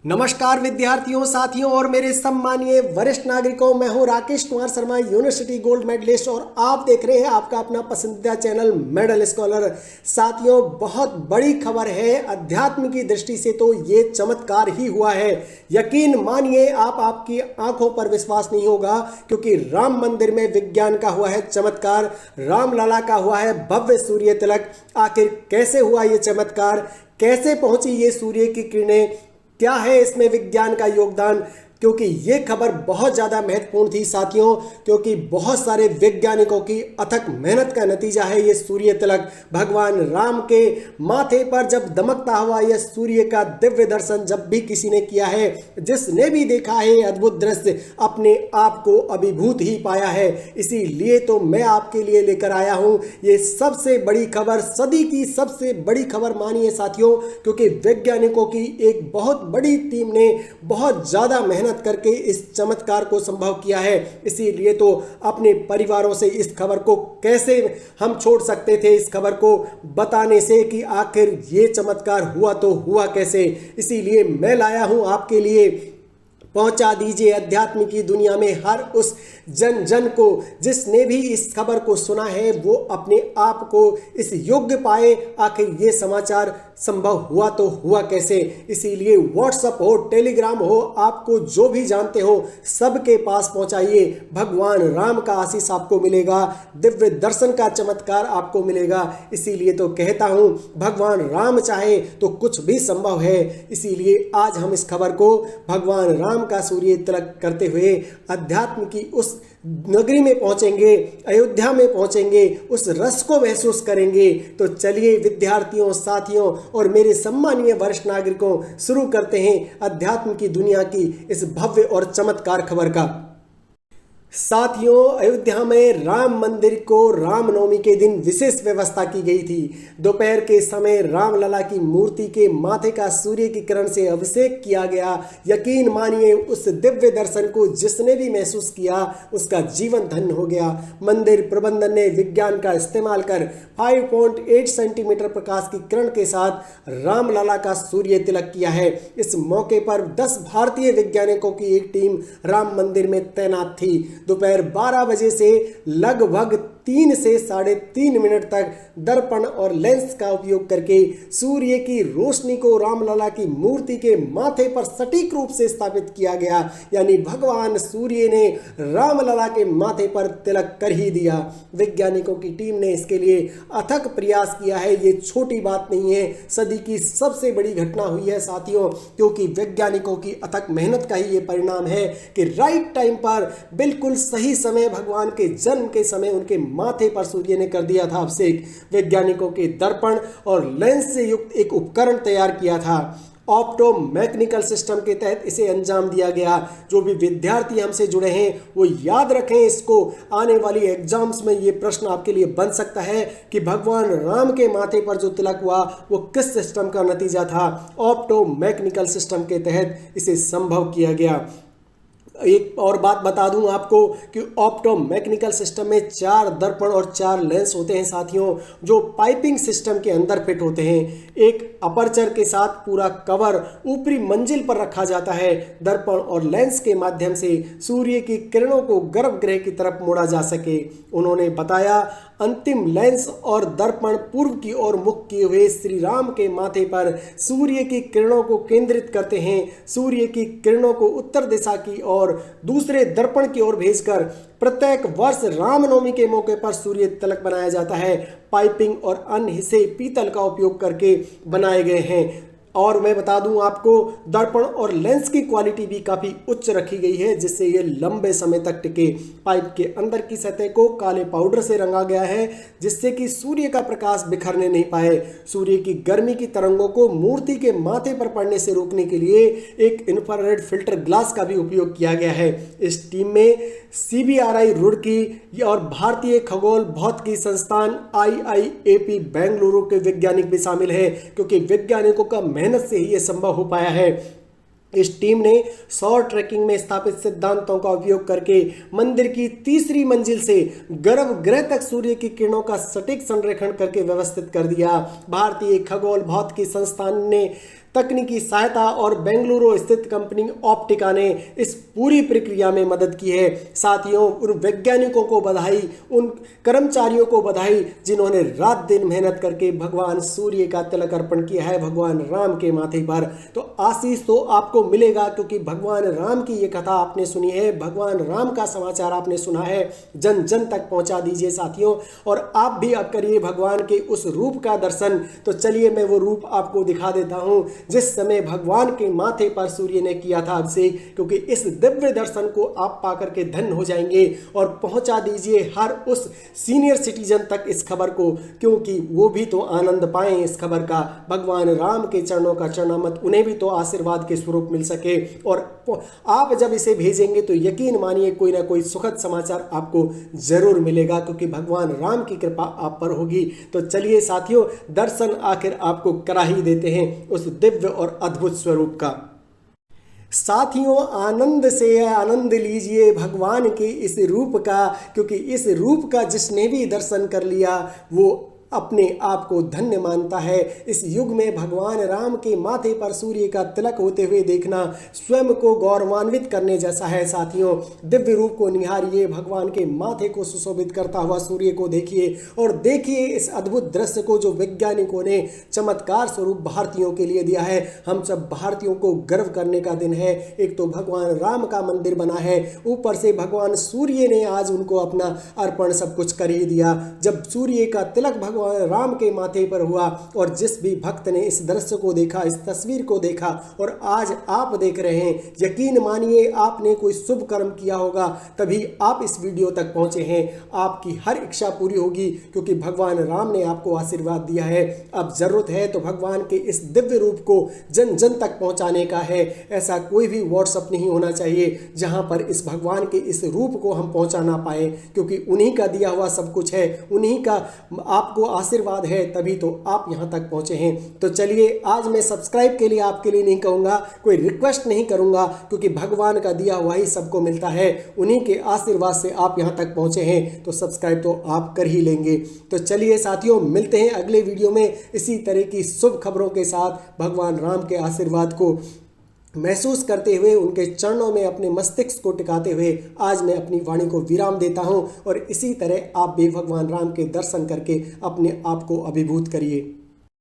नमस्कार विद्यार्थियों, साथियों और मेरे सम्मानीय वरिष्ठ नागरिकों। मैं हूं Rakesh Kumar Sharma, university gold medalist, और आप देख रहे हैं आपका अपना पसंदीदा चैनल मेडल स्कॉलर। साथियों, बहुत बड़ी खबर है। अध्यात्म की दृष्टि से तो ये चमत्कार ही हुआ है। यकीन मानिए, आपकी आंखों पर विश्वास नहीं होगा, क्योंकि राम मंदिर में विज्ञान का हुआ है चमत्कार, रामलला का हुआ है भव्य सूर्य तिलक। आखिर कैसे हुआ ये चमत्कार, कैसे पहुंची ये सूर्य की किरणें, क्या है इसमें विज्ञान का योगदान, क्योंकि ये खबर बहुत ज़्यादा महत्वपूर्ण थी साथियों, क्योंकि बहुत सारे वैज्ञानिकों की अथक मेहनत का नतीजा है ये सूर्य तिलक। भगवान राम के माथे पर जब दमकता हुआ यह सूर्य का दिव्य दर्शन जब भी किसी ने किया है, जिसने भी देखा है अद्भुत दृश्य, अपने आप को अभिभूत ही पाया है। इसीलिए तो मैं आपके लिए लेकर आया हूँ ये सबसे बड़ी खबर, सदी की सबसे बड़ी खबर मानिए साथियों, क्योंकि वैज्ञानिकों की एक बहुत बड़ी टीम ने बहुत ज़्यादा मेहनत करके इस चमत्कार को संभव किया है। इसीलिए तो अपने परिवारों से इस खबर को कैसे हम छोड़ सकते थे, इस खबर को बताने से कि आखिर ये चमत्कार हुआ तो हुआ कैसे। इसीलिए मैं लाया हूं आपके लिए। पहुंचा दीजिए अध्यात्म की दुनिया में हर उस जन जन को जिसने भी इस खबर को सुना है, वो अपने आप को इस योग्य पाए आखिर ये समाचार संभव हुआ तो हुआ कैसे। इसीलिए व्हाट्सएप हो, टेलीग्राम हो, आपको जो भी जानते हो सबके पास पहुंचाइए। भगवान राम का आशीष आपको मिलेगा, दिव्य दर्शन का चमत्कार आपको मिलेगा। इसीलिए तो कहता हूं, भगवान राम चाहे तो कुछ भी संभव है। इसीलिए आज हम इस खबर को भगवान राम का सूर्य तिलक करते हुए अध्यात्म की उस नगरी में पहुंचेंगे, अयोध्या में पहुंचेंगे, उस रस को महसूस करेंगे। तो चलिए विद्यार्थियों, साथियों और मेरे सम्मानीय वरिष्ठ नागरिकों, शुरू करते हैं अध्यात्म की दुनिया की इस भव्य और चमत्कार खबर का। साथियों, अयोध्या में राम मंदिर को रामनवमी के दिन विशेष व्यवस्था की गई थी। दोपहर के समय रामलला की मूर्ति के माथे का सूर्य की किरण से अभिषेक किया गया। यकीन मानिए, उस दिव्य दर्शन को जिसने भी महसूस किया उसका जीवन धन्य हो गया। मंदिर प्रबंधन ने विज्ञान का इस्तेमाल कर 5.8 सेंटीमीटर प्रकाश की किरण के साथ रामलला का सूर्य तिलक किया है। इस मौके पर 10 भारतीय वैज्ञानिकों की एक टीम राम मंदिर में तैनात थी। दोपहर 12 बजे से लगभग 3 से 3.5 मिनट तक दर्पण और लेंस का उपयोग करके सूर्य की रोशनी को रामलला की मूर्ति के माथे पर सटीक रूप से स्थापित किया गया। यानी भगवान सूर्य ने रामलला के माथे पर तिलक कर ही दिया। वैज्ञानिकों की टीम ने इसके लिए अथक प्रयास किया है। ये छोटी बात नहीं है, सदी की सबसे बड़ी घटना हुई है साथियों, क्योंकि वैज्ञानिकों की अथक मेहनत का ही ये परिणाम है कि राइट टाइम पर, बिल्कुल सही समय, भगवान के जन्म के समय उनके माथे पर सूर्य ने कर दिया था अभिषेक। वैज्ञानिकों के दर्पण और लेंस से युक्त एक उपकरण तैयार किया था। ऑप्टो मैकेनिकल सिस्टम के तहत इसे अंजाम दिया गया। जो भी विद्यार्थी हमसे जुड़े हैं वो याद रखें इसको, आने वाली एग्जाम्स में ये प्रश्न आपके लिए बन सकता है कि भगवान राम के माथे पर जो तिलक हुआ वो किस सिस्टम का नतीजा था। ऑप्टो मैकेनिकल सिस्टम के तहत इसे संभव किया गया। एक और बात बता दूं आपको कि ऑप्टो मैकेनिकल सिस्टम में 4 दर्पण और 4 लेंस होते हैं साथियों, जो पाइपिंग सिस्टम के अंदर फिट होते हैं। एक अपर्चर के साथ पूरा कवर ऊपरी मंजिल पर रखा जाता है। दर्पण और लेंस के माध्यम से सूर्य की किरणों को गर्भगृह की तरफ मोड़ा जा सके। उन्होंने बताया, अंतिम लेंस और दर्पण पूर्व की ओर मुख किए हुए श्री राम के माथे पर सूर्य की किरणों को केंद्रित करते हैं। सूर्य की किरणों को उत्तर दिशा की ओर दूसरे दर्पण की ओर भेजकर प्रत्येक वर्ष रामनवमी के मौके पर सूर्य तिलक बनाया जाता है। पाइपिंग और अन्य हिस्से पीतल का उपयोग करके बनाए गए हैं। और मैं बता दूं आपको, दर्पण और लेंस की क्वालिटी भी काफ़ी उच्च रखी गई है, जिससे ये लंबे समय तक टिके। पाइप के अंदर की सतह को काले पाउडर से रंगा गया है, जिससे कि सूर्य का प्रकाश बिखरने नहीं पाए। सूर्य की गर्मी की तरंगों को मूर्ति के माथे पर पड़ने से रोकने के लिए एक इंफ्रारेड फिल्टर ग्लास का भी उपयोग किया गया है। इस टीम में CBRI रुड़की और भारतीय खगोल भौतिकी संस्थान IIAP बेंगलुरु के वैज्ञानिक भी शामिल हैं, क्योंकि वैज्ञानिकों का मेहनत से ही ये संभव हो पाया है। इस टीम ने सौर ट्रैकिंग में स्थापित सिद्धांतों का उपयोग करके मंदिर की 3री मंजिल से गर्भगृह तक सूर्य की किरणों का सटीक संरेखण करके व्यवस्थित कर दिया। भारतीय खगोल भौतिकी संस्थान ने तकनीकी सहायता और बेंगलुरु स्थित कंपनी ऑप्टिका ने इस पूरी प्रक्रिया में मदद की है। साथियों, उन वैज्ञानिकों को बधाई, उन कर्मचारियों को बधाई जिन्होंने रात दिन मेहनत करके भगवान सूर्य का तिलक अर्पण किया है भगवान राम के माथे पर। तो आशीष तो आपको मिलेगा, क्योंकि भगवान राम की ये कथा आपने सुनी है, भगवान राम का समाचार आपने सुना है, जन जन तक पहुंचा दीजिए साथियों। और आप भी अब करिए भगवान के उस रूप का दर्शन। तो चलिए मैं वो रूप आपको दिखा देता हूं जिस समय भगवान के माथे पर सूर्य ने किया था अभिषेक, क्योंकि इस दिव्य दर्शन को आप पाकर के धन्य हो जाएंगे। और पहुंचा दीजिए हर उस सीनियर सिटीजन तक इस खबर को, क्योंकि वो भी तो आनंद पाएं इस खबर का। भगवान राम के चरणों का चरणामत, उन्हें भी तो आशीर्वाद के स्वरूप मिल सके। और आप जब इसे भेजेंगे तो यकीन मानिए कोई ना कोई सुखद समाचार आपको जरूर मिलेगा, क्योंकि भगवान राम की कृपा आप पर होगी। तो चलिए साथियों, दर्शन आखिर आपको करा ही देते हैं उस दिव्य और अद्भुत स्वरूप का। साथियों, आनंद से आनंद लीजिए भगवान के इस रूप का, क्योंकि इस रूप का जिसने भी दर्शन कर लिया वो अपने आप को धन्य मानता है। इस युग में भगवान राम के माथे पर सूर्य का तिलक होते हुए देखना स्वयं को गौरवान्वित करने जैसा है। साथियों, दिव्य रूप को निहारिए, भगवान के माथे को सुशोभित करता हुआ सूर्य को देखिए और देखिए इस अद्भुत दृश्य को जो वैज्ञानिकों ने चमत्कार स्वरूप भारतीयों के लिए दिया है। हम सब भारतीयों को गर्व करने का दिन है। एक तो भगवान राम का मंदिर बना है, ऊपर से भगवान सूर्य ने आज उनको अपना अर्पण सब कुछ कर ही दिया। जब सूर्य का तिलक भगवान राम के माथे पर हुआ और जिस भी भक्त ने इस दृश्य को देखा, इस तस्वीर को देखा और आज आप देख रहे हैं, यकीन मानिए आपने कोई शुभ कर्म किया होगा, तभी आप इस वीडियो तक पहुंचे हैं। आपकी हर इच्छा पूरी होगी, क्योंकि भगवान राम ने आपको आशीर्वाद दिया है। अब जरूरत है तो भगवान के इस दिव्य रूप को जन जन तक पहुंचाने का है। ऐसा कोई भी व्हाट्सएप नहीं होना चाहिए जहां पर इस भगवान के इस रूप को हम पहुंचा ना पाए, क्योंकि उन्हीं का दिया हुआ सब कुछ है, उन्हीं का आपको आशीर्वाद है, तभी तो आप यहां तक पहुंचे हैं। तो चलिए, आज मैं सब्सक्राइब के लिए आपके लिए नहीं कहूंगा, कोई रिक्वेस्ट नहीं करूंगा, क्योंकि भगवान का दिया हुआ ही सबको मिलता है। उन्हीं के आशीर्वाद से आप यहां तक पहुंचे हैं, तो सब्सक्राइब तो आप कर ही लेंगे। तो चलिए साथियों, मिलते हैं अगले वीडियो में इसी तरह की शुभ खबरों के साथ। भगवान राम के आशीर्वाद को महसूस करते हुए, उनके चरणों में अपने मस्तिष्क को टिकाते हुए आज मैं अपनी वाणी को विराम देता हूं। और इसी तरह आप भी भगवान राम के दर्शन करके अपने आप को अभिभूत करिए।